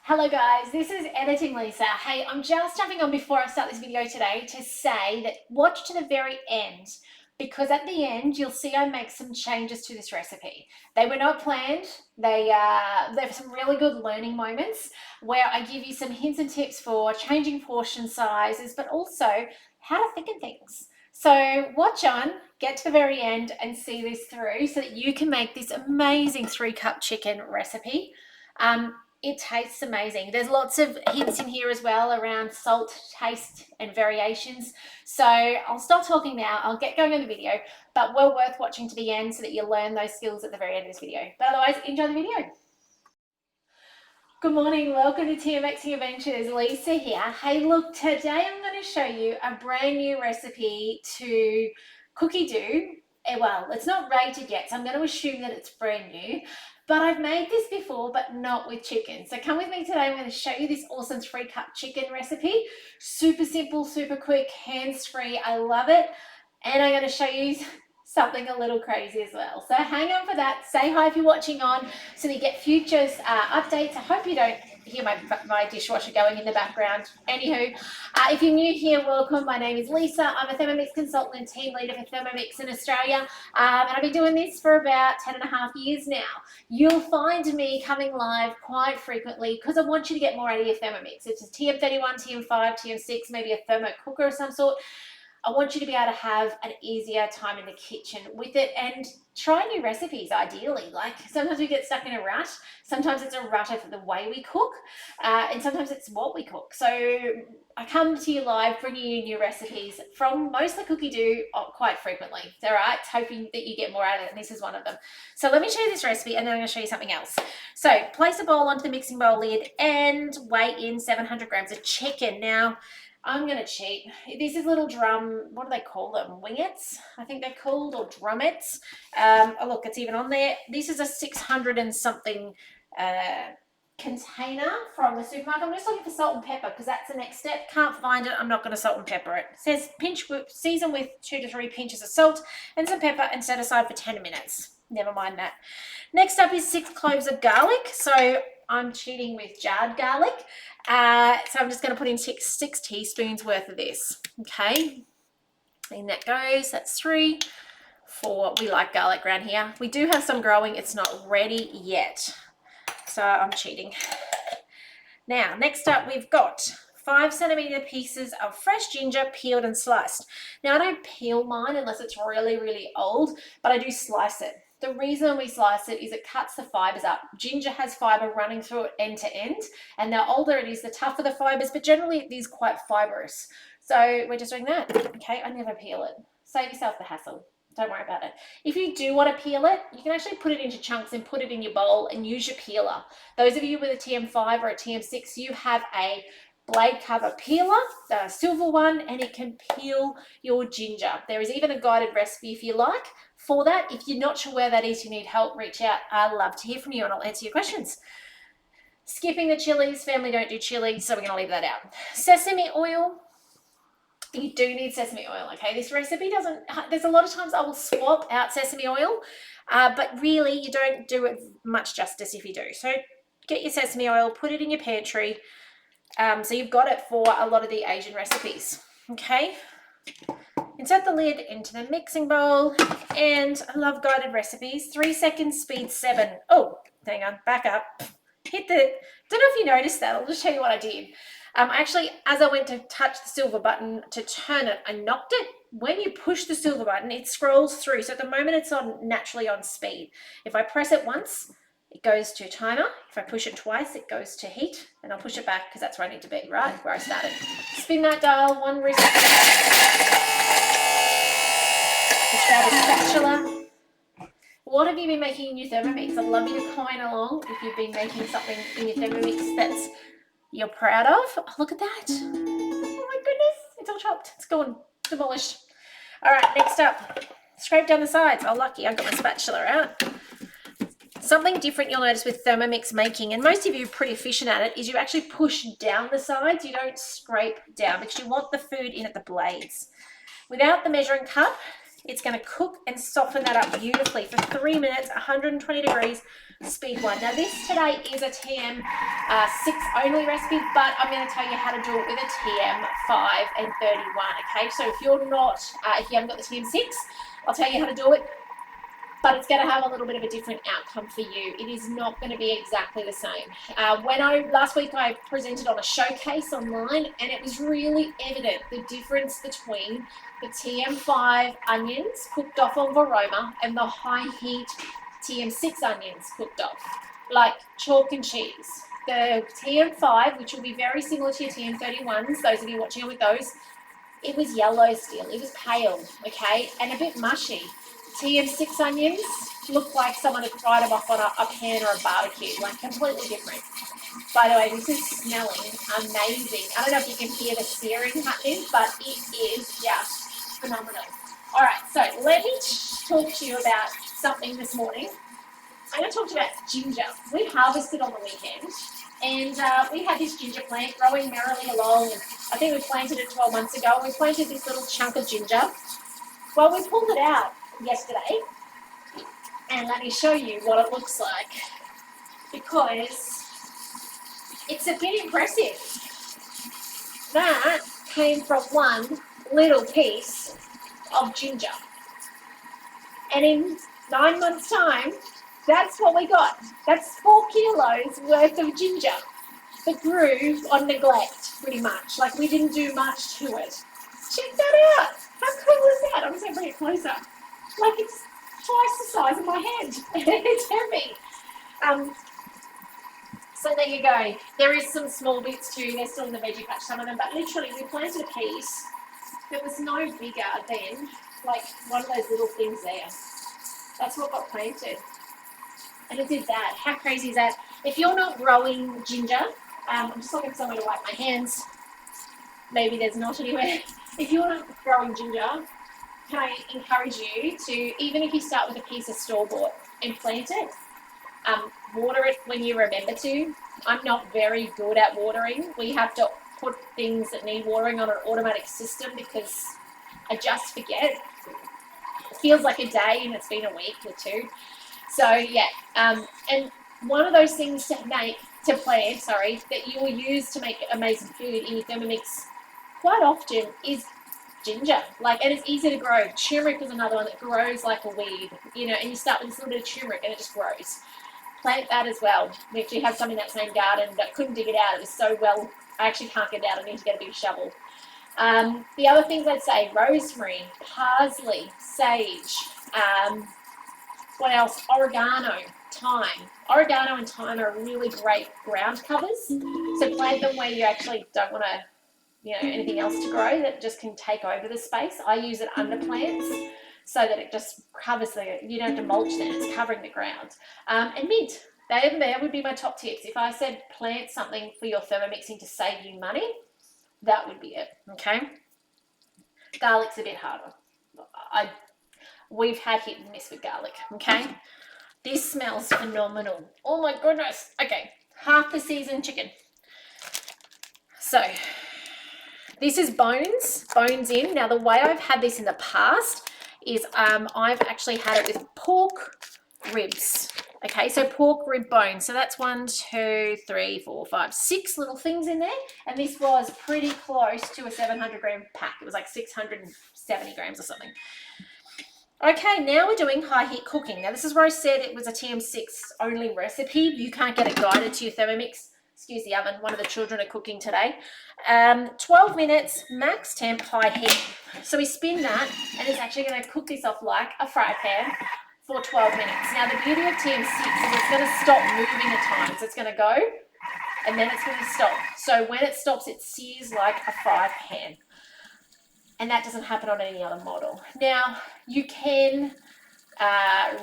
Hello guys, this is Editing Lisa. Hey, I'm just jumping on before I start this video today to say that watch to the very end, because at the end you'll see I make some changes to this recipe. They were not planned. There were some really good learning moments where I give you some hints and tips for changing portion sizes, but also how to thicken things. So watch on, get to the very end and see this through so that you can make this amazing 3-cup chicken recipe. It tastes amazing. There's lots of hints in here as well around salt, taste, and variations. So I'll stop talking now. I'll get going on the video, but well worth watching to the end so that you learn those skills at the very end of this video. But otherwise, enjoy the video. Good morning, welcome to Thermomix Adventures. Lisa here. Hey, look, today I'm going to show you a brand new recipe to cookie dough. Well, it's not rated yet, so I'm going to assume that it's brand new. But I've made this before, but not with chicken. So come with me today. I'm going to show you this awesome 3-cup chicken recipe. Super simple, super quick, hands-free. I love it. And I'm going to show you something a little crazy as well. So hang on for that. Say hi if you're watching on so that you get future updates. I hope you don't hear my dishwasher going in the background. Anywho, if you're new here, welcome. My name is Lisa. I'm a Thermomix consultant and team leader for Thermomix in Australia. And I've been doing this for about 10.5 years now. You'll find me coming live quite frequently because I want you to get more out of your Thermomix. It's a TM31, TM5, TM6, maybe a thermo cooker of some sort. I want you to be able to have an easier time in the kitchen with it and try new recipes, ideally. Like sometimes we get stuck in a rut. Sometimes it's a rut of the way we cook, and sometimes it's what we cook. So I come to you live, bringing you new recipes from mostly cookie dough quite frequently. All right, hoping that you get more out of it, and this is one of them. So let me show you this recipe, and then I'm going to show you something else. So place a bowl onto the mixing bowl lid and weigh in 700 grams of chicken. Now, I'm going to cheat. This is little drum, what do they call them? Wingets, I think they're called, or drumettes. Oh, look, it's even on there. This is a 600 and something container from the supermarket. I'm just looking for salt and pepper because that's the next step. Can't find it. I'm not going to salt and pepper it. It says season with 2 to 3 pinches of salt and some pepper and set aside for 10 minutes. Never mind that. Next up is 6 cloves of garlic. So I'm cheating with jarred garlic. So I'm just going to put in 6 teaspoons worth of this. Okay. And that goes. That's 3, 4. We like garlic around here. We do have some growing. It's not ready yet. So I'm cheating. Now, next up, we've got 5-centimeter pieces of fresh ginger peeled and sliced. Now, I don't peel mine unless it's really, really old, but I do slice it. The reason we slice it is it cuts the fibers up. Ginger has fiber running through it end to end, and the older it is, the tougher the fibers, but generally it is quite fibrous. So we're just doing that. Okay, I never peel it. Save yourself the hassle. Don't worry about it. If you do want to peel it, you can actually put it into chunks and put it in your bowl and use your peeler. Those of you with a TM5 or a TM6, you have a blade cover peeler, the silver one, and it can peel your ginger. There is even a guided recipe if you like for that. If you're not sure where that is, you need help, reach out. I'd love to hear from you and I'll answer your questions. Skipping the chilies, family don't do chilies, so we're going to leave that out. Sesame oil. You do need sesame oil, okay? This recipe doesn't, there's a lot of times I will swap out sesame oil, but really you don't do it much justice if you do. So get your sesame oil, put it in your pantry, so you've got it for a lot of the Asian recipes, okay? Insert the lid into the mixing bowl, and I love guided recipes. 3 seconds, speed 7. Oh, hang on, back up. Hit the, don't know if you noticed that, I'll just show you what I did. Actually, as I went to touch the silver button to turn it, I knocked it. When you push the silver button, it scrolls through. So at the moment, it's naturally on speed. If I press it once, it goes to timer. If I push it twice, it goes to heat. And I'll push it back because that's where I need to be, right? Where I started. Spin that dial, 1 wrist. Grab a spatula. What have you been making in your Thermomix? I'd love you to comment along if you've been making something in your Thermomix that's you're proud of. Oh, look at that. Oh my goodness. It's all chopped. It's gone. Demolished. All right, next up. Scrape down the sides. Oh, lucky. I've got my spatula out. Something different you'll notice with Thermomix making, and most of you are pretty efficient at it, is you actually push down the sides. You don't scrape down because you want the food in at the blades. Without the measuring cup, It's going to cook and soften that up beautifully for 3 minutes, 120 degrees, speed 1. Now this today is a TM6 only recipe, but I'm going to tell you how to do it with a TM5 and 31. Okay, so if you're not, if you haven't got the TM6, I'll tell you how to do it, but it's going to have a little bit of a different outcome for you. It is not going to be exactly the same. Last week I presented on a showcase online, and it was really evident the difference between the TM5 onions cooked off on Vorwerk and the high heat TM6 onions cooked off, like chalk and cheese. The TM5, which will be very similar to your TM31s, those of you watching with those, it was yellow still, it was pale, okay, and a bit mushy. TM6 onions look like someone had fried them off on a pan or a barbecue, like completely different. By the way, this is smelling amazing. I don't know if you can hear the searing happening, but it is just phenomenal. All right, so let me talk to you about something this morning. I'm going to talk to you about ginger. We harvested on the weekend, and we had this ginger plant growing merrily along. And I think we planted it 12 months ago. We planted this little chunk of ginger. Well, we pulled it out yesterday, and let me show you what it looks like, because it's a bit impressive. That came from one little piece of ginger, and in 9 months' time, that's what we got. That's 4 kilos worth of ginger that grew on neglect, pretty much. Like, we didn't do much to it. Check that out. How cool is that? I'm just going to bring it closer. Like, it's twice the size of my hand. It's heavy. So there you go. There is some small bits too. They're still in the veggie patch, some of them. But literally, we planted a piece that was no bigger than, like, one of those little things there. That's what got planted. And it did that. How crazy is that? If you're not growing ginger, I'm just looking for somewhere to wipe my hands. Maybe there's not anywhere. If you're not growing ginger, can I encourage you to, even if you start with a piece of store-bought and plant it, water it when you remember to. I'm not very good at watering. We have to put things that need watering on an automatic system because I just forget. It feels like a day and it's been a week or two. So yeah, and one of those things to plant, that you will use to make amazing food in your Thermomix quite often is ginger. Like, and it's easy to grow. Turmeric is another one that grows like a weed, you know, and you start with this little bit of turmeric and it just grows. Plant that as well. We actually have some in that same garden that couldn't dig it out. It was so well, I actually can't get it out. I need to get a big shovel. The other things I'd say, rosemary, parsley, sage, what else? Oregano, thyme. Oregano and thyme are really great ground covers. So plant them where you actually don't want to, you know, anything else to grow that just can take over the space. I use it under plants so that it just covers you don't have to mulch then, it's covering the ground. And mint, there would be my top tips. If I said plant something for your thermomixing to save you money, that would be it, okay? Garlic's a bit harder. We've had hit and miss with garlic, okay? This smells phenomenal. Oh my goodness. Okay, half the seasoned chicken. So, this is bones in. Now, the way I've had this in the past is I've actually had it with pork ribs. Okay, so pork rib bones. So that's 1, 2, 3, 4, 5, 6 little things in there. And this was pretty close to a 700 gram pack. It was like 670 grams or something. Okay, now we're doing high heat cooking. Now, this is where I said it was a TM6 only recipe. You can't get it guided to your Thermomix. Excuse the oven, one of the children are cooking today. 12 minutes, max temp, high heat. So we spin that, and it's actually going to cook this off like a fry pan for 12 minutes. Now, the beauty of TM6 is it's going to stop moving at times. It's going to go, and then it's going to stop. So when it stops, it sears like a fry pan. And that doesn't happen on any other model. Now, you can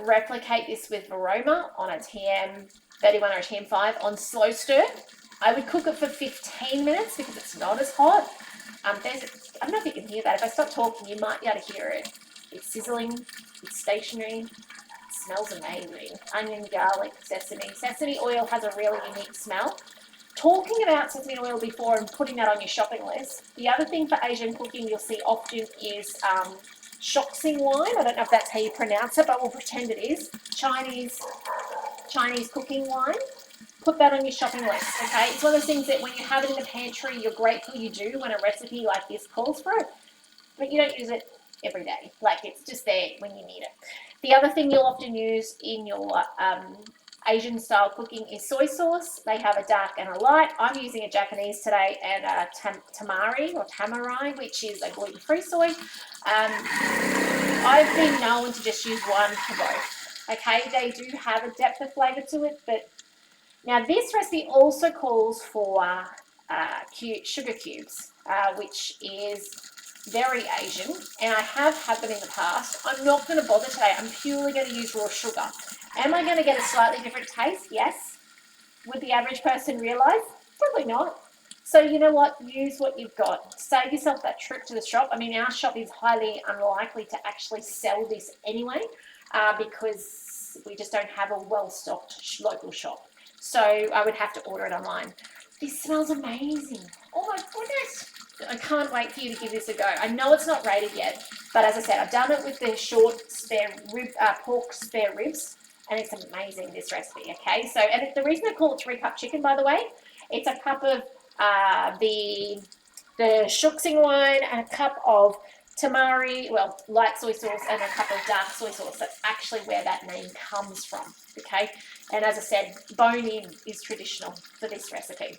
replicate this with Vorwerk on a TM31 or a TM5 on slow stir. I would cook it for 15 minutes because it's not as hot. I don't know if you can hear that. If I stop talking, you might be able to hear it. It's sizzling, it's stationary, it smells amazing. Onion, garlic, sesame. Sesame oil has a really unique smell. Talking about sesame oil before and putting that on your shopping list, the other thing for Asian cooking you'll see often is shoxing wine. I don't know if that's how you pronounce it, but we'll pretend it is. Chinese cooking wine. Put that on your shopping list, okay? It's one of those things that when you have it in the pantry, you're grateful you do when a recipe like this calls for it, but you don't use it every day. Like, it's just there when you need it. The other thing you'll often use in your Asian style cooking is soy sauce. They have a dark and a light. I'm using a Japanese today and a tamari, which is a gluten-free soy. I've been known to just use one for both. Okay, they do have a depth of flavour to it, but now this recipe also calls for sugar cubes, which is very Asian, and I have had them in the past. I'm not going to bother today. I'm purely going to use raw sugar. Am I going to get a slightly different taste? Yes. Would the average person realise? Probably not. So you know what? Use what you've got. Save yourself that trip to the shop. I mean, our shop is highly unlikely to actually sell this anyway, because we just don't have a well-stocked local shop. So I would have to order it online. This smells amazing. Oh my goodness. I can't wait for you to give this a go. I know it's not rated yet, but as I said, I've done it with the short pork spare ribs, and it's amazing, this recipe, okay? So, and the reason I call it 3-cup chicken, by the way, it's a cup of the shoxing wine and a cup of tamari, well, light soy sauce, and a cup of dark soy sauce. That's actually where that name comes from, okay? And as I said, bone-in is traditional for this recipe.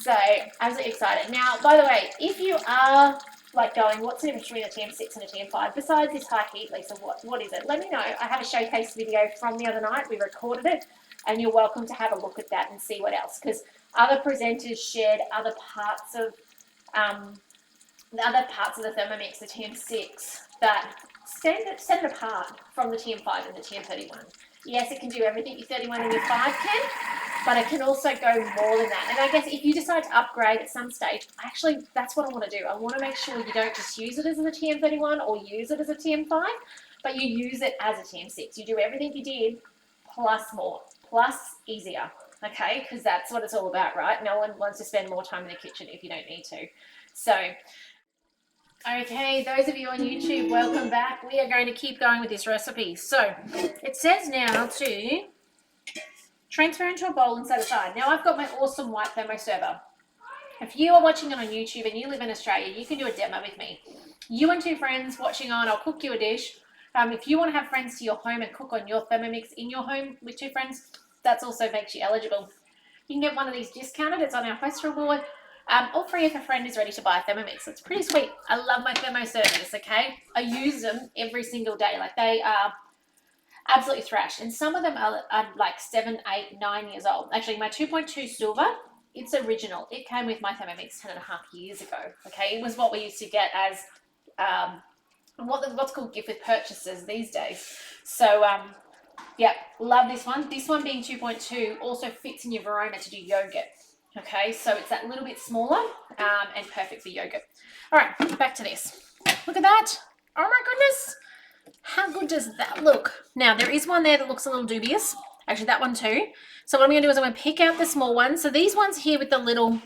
So, absolutely excited. Now, by the way, if you are like going, what's the difference between a TM6 and a TM5? Besides this high heat, Lisa, what is it? Let me know. I have a showcase video from the other night. We recorded it, and you're welcome to have a look at that and see what else, because other presenters shared other parts of the Thermomix, the TM6, that set it apart from the TM5 and the TM31. Yes, it can do everything your 31 and your 5 can, but it can also go more than that. And I guess if you decide to upgrade at some stage, actually, that's what I want to do. I want to make sure you don't just use it as a TM31 or use it as a TM5, but you use it as a TM6. You do everything you did, plus more, plus easier, okay? Because that's what it's all about, right? No one wants to spend more time in the kitchen if you don't need to. So, okay, those of you on YouTube, welcome back. We are going to keep going with this recipe. So, it says now to transfer into a bowl and set aside. Now, I've got my awesome white thermo server. If you are watching it on YouTube and you live in Australia, you can do a demo with me. You and 2 friends watching on, I'll cook you a dish. If you want to have friends to your home and cook on your Thermomix in your home with 2 friends, that also makes you eligible. You can get one of these discounted. It's on our host reward. Or free if a friend is ready to buy a Thermomix. It's pretty sweet. I love my thermo servers, okay? I use them every single day. Like, they are absolutely thrashed. And some of them are like 7, 8, 9 years old. Actually, my 2.2 silver, it's original. It came with my Thermomix 10.5 years ago, okay? It was what we used to get as what's called gift with purchases these days. So, yeah, love this one. This one being 2.2 also fits in your Verona to do yogurt. Okay, so it's that little bit smaller and perfect for yogurt. All right, back to this. Look at that. Oh my goodness. How good does that look? Now, there is one there that looks a little dubious. Actually, that one too. So what I'm going to do is I'm going to pick out the small ones. So these ones here with the little,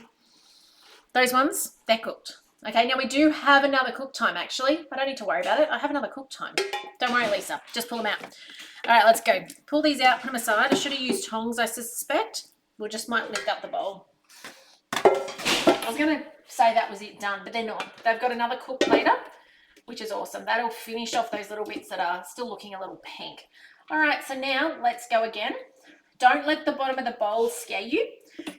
those ones, they're cooked. Okay, now we do have another cook time actually. I don't need to worry about it. I have another cook time. Don't worry, Lisa. Just pull them out. All right, let's go. Pull these out, put them aside. I should have used tongs, I suspect. We just might lift up the bowl. I was going to say that was it done, but they're not. They've got another cook later, which is awesome. That'll finish off those little bits that are still looking a little pink. All right, so now let's go again. Don't let the bottom of the bowl scare you.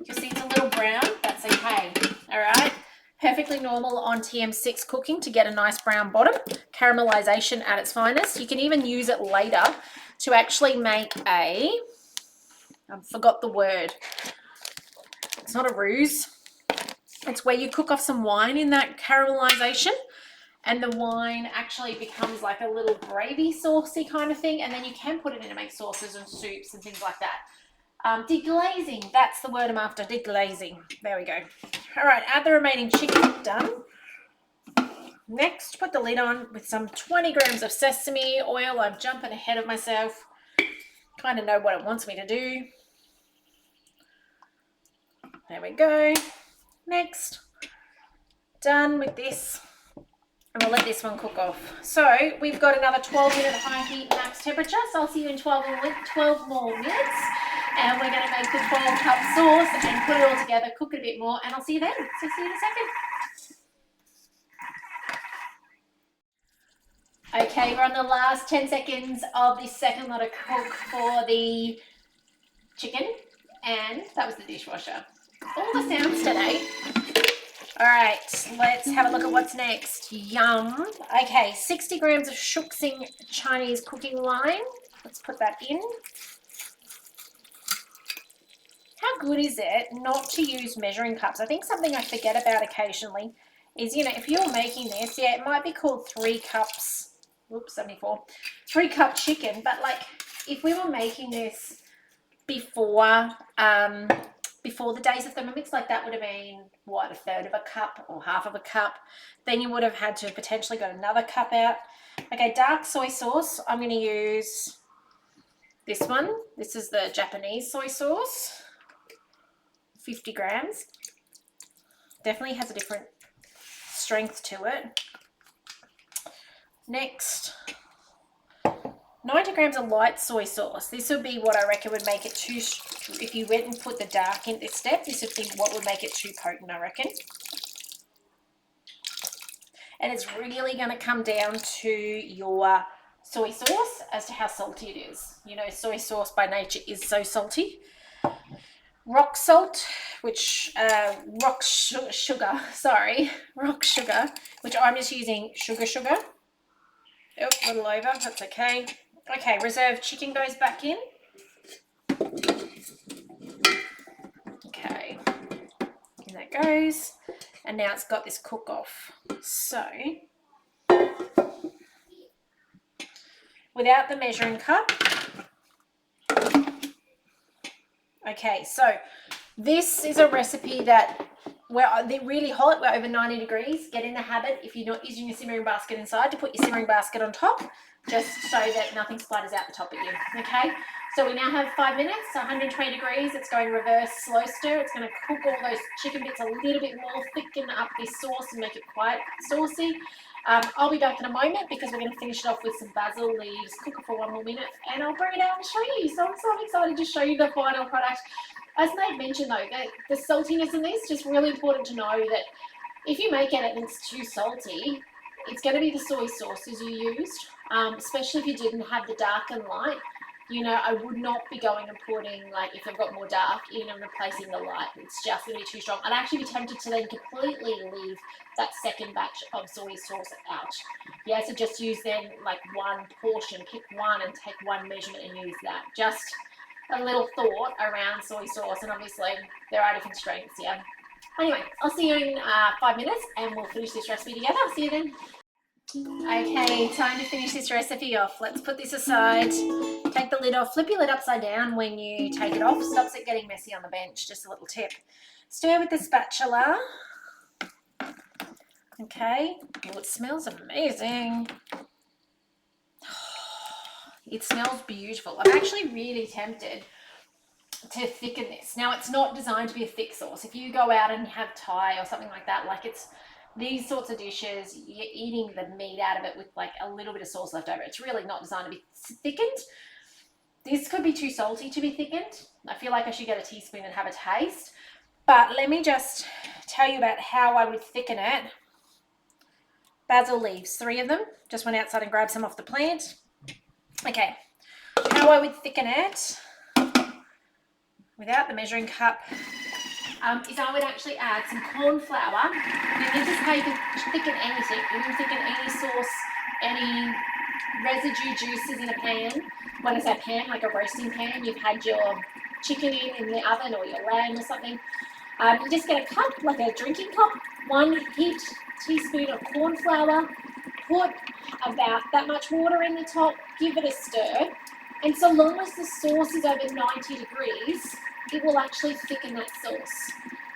You'll see it's a little brown. That's okay. All right. Perfectly normal on TM6 cooking to get a nice brown bottom. Caramelization at its finest. You can even use it later to actually make I forgot the word. It's not a ruse. It's where you cook off some wine in that caramelization, and the wine actually becomes like a little gravy saucy kind of thing, and then you can put it in to make sauces and soups and things like that. Deglazing, that's the word I'm after, deglazing. There we go. All right, add the remaining chicken, done. Next, put the lid on with some 20 grams of sesame oil. I'm jumping ahead of myself. Kind of know what it wants me to do. There we go. Next, done with this. And we'll let this one cook off. So we've got another 12-minute high heat max temperature. So I'll see you in 12 more minutes. And we're going to make the 12-cup sauce and put it all together, cook it a bit more, and I'll see you then. So see you in a second. Okay, we're on the last 10 seconds of this second lot of cook for the chicken. And that was the dishwasher. All the sounds today. All right, let's have a look at what's next. Yum. Okay, 60 grams of Shuxing Chinese cooking wine. Let's put that in. How good is it not to use measuring cups? I think something I forget about occasionally is, you know, if you're making this, yeah, it might be called 3 cups. Whoops, 74. 3-cup chicken, but like if we were making this before the days of Thermomix, like that would have been, what, 1/3 of a cup or 1/2 of a cup. Then you would have had to potentially got another cup out. Okay, dark soy sauce. I'm going to use this one. This is the Japanese soy sauce. 50 grams. Definitely has a different strength to it. Next, 90 grams of light soy sauce. This would be what I reckon would make it too, if you went and put the dark in this step, this would be what would make it too potent, I reckon. And it's really going to come down to your soy sauce as to how salty it is. You know, soy sauce by nature is so salty. Rock salt, which, rock sugar, which I'm just using sugar. Oh, a little over, that's okay. Okay, reserved chicken goes back in. Okay, and that goes. And now it's got this cook off. So, without the measuring cup. Okay, so this is a recipe that they're really hot. We're over 90 degrees. Get in the habit, if you're not using your simmering basket inside, to put your simmering basket on top, just so that nothing splatters out the top of you. Okay, so we now have 5 minutes, 120 degrees. It's going reverse slow stir. It's going to cook all those chicken bits a little bit more, thicken up this sauce and make it quite saucy. I'll be back in a moment because we're going to finish it off with some basil leaves, cook it for 1 more minute, and I'll bring it out and show you. So I'm so excited to show you the final product. As Nate mentioned though, the saltiness in this, just really important to know that if you make it and it's too salty, it's going to be the soy sauces you used, especially if you didn't have the dark and light. You know, I would not be going and putting, like, if I've got more dark in and replacing the light. It's just going to be too strong. I'd actually be tempted to then completely leave that second batch of soy sauce out. Yeah, so just use then like one portion, pick one and take one measurement and use that. Just a little thought around soy sauce, and obviously there are different strengths, yeah. Anyway, I'll see you in 5 minutes and we'll finish this recipe together. I'll see you then. Okay, time to finish this recipe off. Let's put this aside. Take the lid off. Flip your lid upside down when you take it off. Stops it getting messy on the bench. Just a little tip. Stir with the spatula. Okay. Oh, it smells amazing. It smells beautiful. I'm actually really tempted to thicken this. Now, it's not designed to be a thick sauce. If you go out and have Thai or something like that, like it's these sorts of dishes, you're eating the meat out of it with like a little bit of sauce left over. It's really not designed to be thickened. This could be too salty to be thickened. I feel like I should get a teaspoon and have a taste. But let me just tell you about how I would thicken it. Basil leaves, 3 of them. Just went outside and grabbed some off the plant. Okay, how I would thicken it without the measuring cup is I would actually add some corn flour. And this is how you can thicken anything. You can thicken any sauce, any residue juices in a pan. When I say pan, like a roasting pan, you've had your chicken in the oven or your lamb or something. You just get a cup, like a drinking cup, 1 heaped teaspoon of corn flour, put about that much water in the top, give it a stir, and so long as the sauce is over 90 degrees, it will actually thicken that sauce.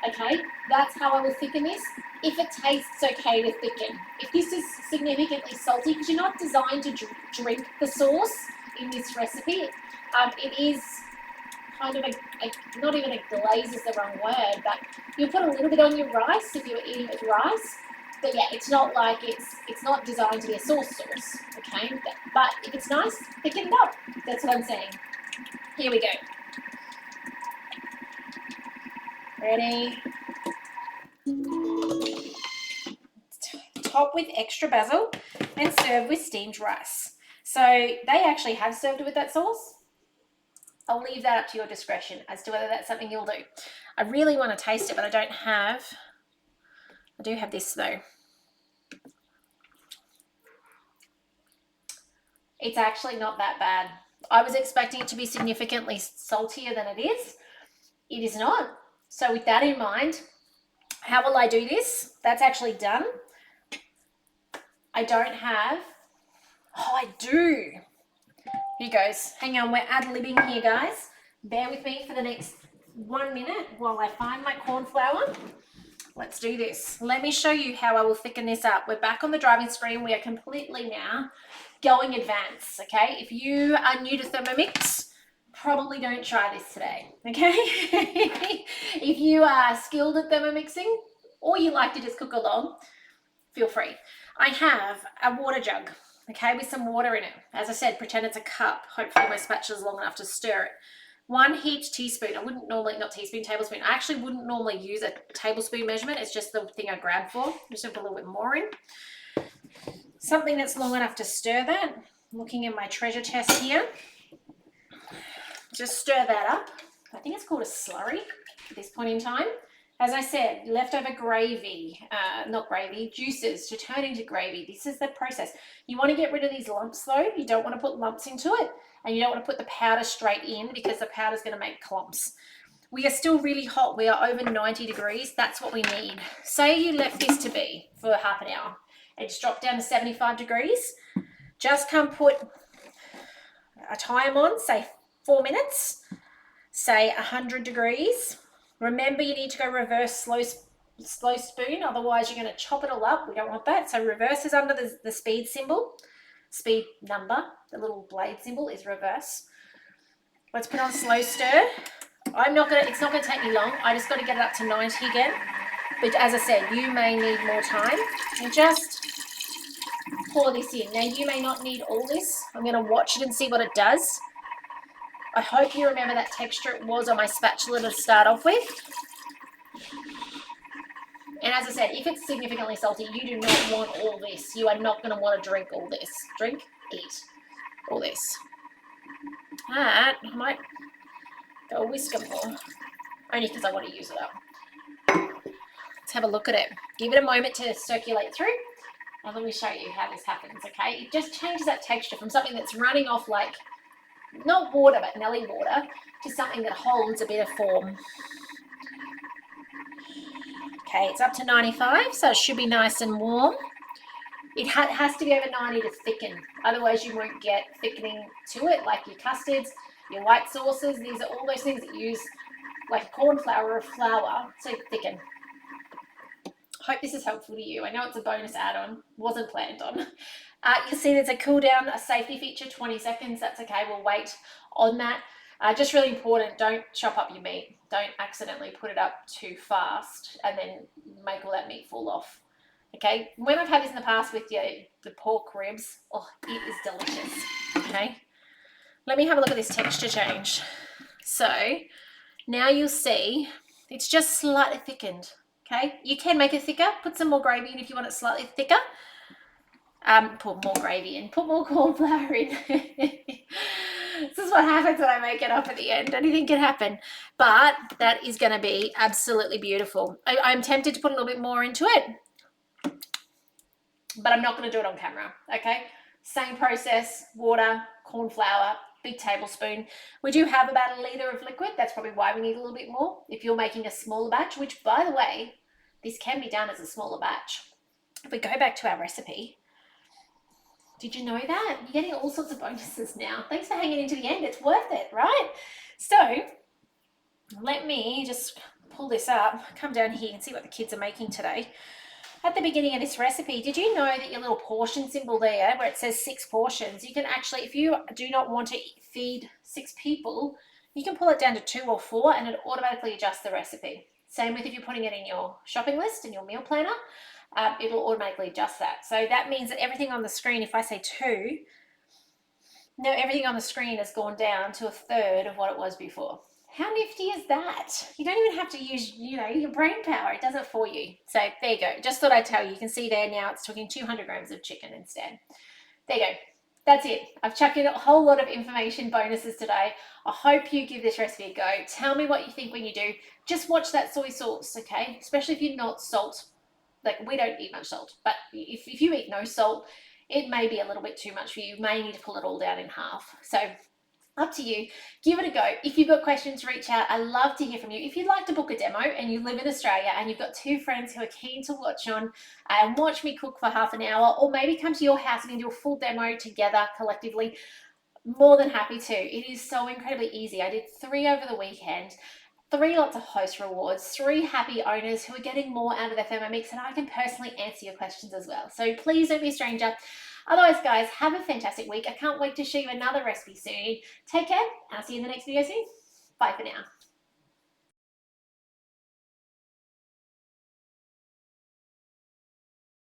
Okay, that's how I will thicken this. If it tastes okay to thicken. If this is significantly salty, because you're not designed to drink the sauce in this recipe, it is kind of not even a glaze is the wrong word, but you'll put a little bit on your rice if you're eating with rice. But yeah, it's not like it's not designed to be a sauce, okay? But if it's nice, thicken it up. That's what I'm saying. Here we go. Ready? Top with extra basil and serve with steamed rice. So they actually have served it with that sauce. I'll leave that up to your discretion as to whether that's something you'll do. I really want to taste it, but I don't have. I do have this though. It's actually not that bad. I was expecting it to be significantly saltier than it is. It is not. So with that in mind, how will I do this? That's actually done. I don't have. Oh, I do. Here goes. Hang on, we're ad-libbing here, guys. Bear with me for the next 1 minute while I find my corn flour. Let's do this. Let me show you how I will thicken this up. We're back on the driving screen. We are completely now going advanced, okay? If you are new to Thermomix, probably don't try this today, okay? If you are skilled at Thermomixing or you like to just cook along, feel free. I have a water jug, okay, with some water in it. As I said, pretend it's a cup. Hopefully my spatula's long enough to stir it. 1 heaped teaspoon. I wouldn't normally, not teaspoon, tablespoon. I actually wouldn't normally use a tablespoon measurement. It's just the thing I grab for. I'm just gonna put a little bit more in. Something that's long enough to stir that. Looking in my treasure chest here. Just stir that up. I think it's called a slurry at this point in time. As I said, leftover gravy, not gravy, juices to turn into gravy. This is the process. You want to get rid of these lumps though. You don't want to put lumps into it, and you don't want to put the powder straight in because the powder is going to make clumps. We are still really hot. We are over 90 degrees. That's what we need. Say you left this to be for half an hour. It's dropped down to 75 degrees. Just come put a time on, say 4 minutes, say 100 degrees. Remember, you need to go reverse slow spoon, otherwise you're going to chop it all up. We don't want that. So reverse is under the speed symbol, speed number. The little blade symbol is reverse. Let's put on slow stir. It's not going to take me long. I just got to get it up to 90 again. But as I said, you may need more time. And just pour this in. Now, you may not need all this. I'm going to watch it and see what it does. I hope you remember that texture it was on my spatula to start off with. And as I said, if it's significantly salty, you do not want all this. You are not going to want to drink all this. Eat all this. That I might go a whisker more, only because I want to use it up. Let's have a look at it. Give it a moment to circulate through. And let me show you how this happens, okay? It just changes that texture from something that's running off like, not water, but Nelly water, to something that holds a bit of form. Okay, it's up to 95, so it should be nice and warm. It has to be over 90 to thicken, otherwise you won't get thickening to it, like your custards, your white sauces. These are all those things that use like corn flour or flour to thicken. Hope this is helpful to you. I know it's a bonus add-on, wasn't planned on. You'll see there's a cool down, a safety feature, 20 seconds. That's okay, we'll wait on that. Just really important, don't chop up your meat. Don't accidentally put it up too fast and then make all that meat fall off. Okay, when I've had this in the past with the pork ribs, oh, it is delicious. Okay, let me have a look at this texture change. So now you'll see it's just slightly thickened. Okay, you can make it thicker, put some more gravy in if you want it slightly thicker. Put more gravy in, put more corn flour in. This is what happens when I make it up at the end. Anything can happen, but that is going to be absolutely beautiful. I'm tempted to put a little bit more into it, but I'm not going to do it on camera, okay? Same process, water, corn flour, big tablespoon. We do have about 1 litre of liquid. That's probably why we need a little bit more. If you're making a smaller batch, which by the way, this can be done as a smaller batch. If we go back to our recipe, did you know that? You're getting all sorts of bonuses now. Thanks for hanging into the end. It's worth it, right? So let me just pull this up, come down here and see what the kids are making today. At the beginning of this recipe, did you know that your little portion symbol there where it says 6 portions, you can actually, if you do not want to feed 6 people, you can pull it down to 2 or 4 and it automatically adjusts the recipe. Same with if you're putting it in your shopping list, in your meal planner. it'll automatically adjust that. So that means that everything on the screen, if I say 2, now everything on the screen has gone down to 1/3 of what it was before. How nifty is that? You don't even have to use, your brain power. It does it for you. So there you go. Just thought I'd tell you. You can see there now it's cooking 200 grams of chicken instead. There you go. That's it. I've chucked in a whole lot of information bonuses today. I hope you give this recipe a go. Tell me what you think when you do. Just watch that soy sauce, okay? Especially if you're not salt. Like, we don't eat much salt, but if you eat no salt, it may be a little bit too much for you. You may need to pull it all down in half. So up to you. Give it a go. If you've got questions, reach out. I love to hear from you. If you'd like to book a demo and you live in Australia and you've got 2 friends who are keen to watch on and watch me cook for half an hour, or maybe come to your house and we can do a full demo together collectively, more than happy to. It is so incredibly easy. I did 3 over the weekend. 3 lots of host rewards, 3 happy owners who are getting more out of their Thermomix, and I can personally answer your questions as well. So please don't be a stranger. Otherwise, guys, have a fantastic week. I can't wait to show you another recipe soon. Take care, and I'll see you in the next video soon. Bye for now.